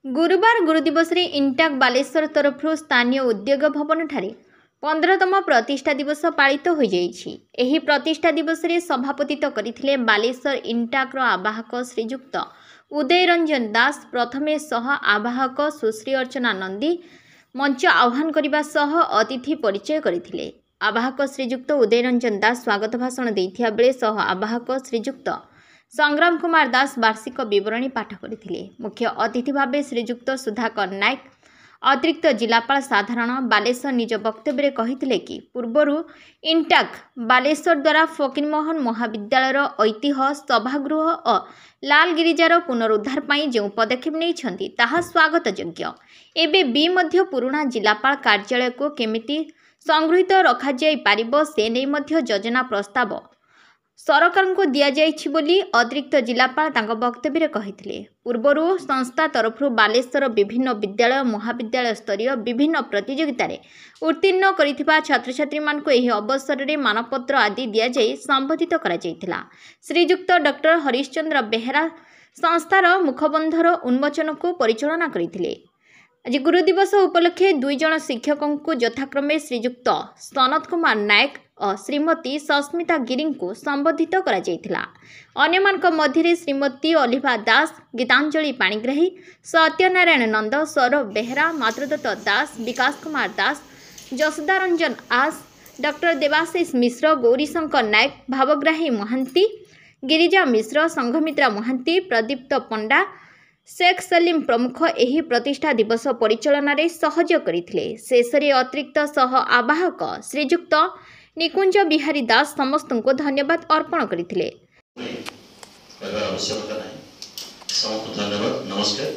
गुरुवार गुरुदिवस रे इंटाक बालेश्वर तरफ स्थानीय उद्योग भवन ठारे 15तम प्रतिष्ठा दिवस पालित हो जाइछि। एही प्रतिष्ठा दिवस रे सभापतित्व करथिले बालेश्वर इंटाक रो आवाहक श्रीजुक्त उदय रंजन दास। प्रथमे सह आवाहक सुश्री अर्चना नंदी मंच आह्वान करने सह अतिथि परिचय करथिले। आवाहक श्रीजुक्त उदय रंजन दास स्वागत भाषण देथिया बेले सह आवाहक श्रीजुक्त संग्राम कुमार दास वार्षिक विवरणी पाठ करथिले। मुख्य अतिथि भावे श्रीजुक्त सुधाकर नायक अतिरिक्त जिलापाल साधारण बालेश्वर निज वक्तव्य कहिथिले कि पूर्वरु इंटाक बालेश्वर द्वारा फकीरमोहन महाविद्यालय ऐतिह्य सभागृह और लाल गिरिजार पुनरुद्धार पाई जो पदक्षेप नहीं ताहा स्वागत योग्य। एबे भी मध्य पुराना जिलापाल कार्यालय को केमिति संगृहित रखा जाई पारिबो से नै मध्य योजना प्रस्ताव सरकार को दिया जाइछि बोली अतिरिक्त जिलापाल तांको वक्तव्य कहिथिले। पूर्वरु संस्था तरफ बालेश्वर विभिन्न विद्यालय महाविद्यालय स्तरीय विभिन्न प्रतियोगिता रे उत्तीर्ण करिथिबा छात्र छात्री मानको एही अवसर रे मानपत्र आदि दिया जाई संबोधित करा जायतिला। श्रीजुक्त डॉक्टर हरिश्चंद्र बेहेरा संस्थार मुखबंधर उन्मोचन को परिचालना करिथिले। आज गुरुदिवस उपलक्षे 2 जन शिक्षकों को यथाक्रमे श्रीजुक्त सनत कुमार नायक और श्रीमती सस्मिता गिरी को संबोधित करा जायतिला। अन्यमानक मध्य श्रीमती अलिभा दास, गीतांजलि पाणिग्राही, सत्यनारायण नंद, सौरभ बेहेरा, मातृदत्त दास, विकास कुमार दास, जसोदा रंजन आस, डॉक्टर देवाशीष मिश्र, गौरीशंकर नायक, भावग्राही महांती, गिरिजा मिश्र, संघमित्रा महांती, प्रदीप्त पंडा, शेख सलीम प्रमुख एही प्रतिष्ठा दिवस परिचालन रे सहयोग करथिले। शेषरे अतिरिक्त सह आवाहक श्रीजुक्त निकुंज बिहारी दास समस्त को धन्यवाद अर्पण करथिले। धन्यवाद, नमस्कार।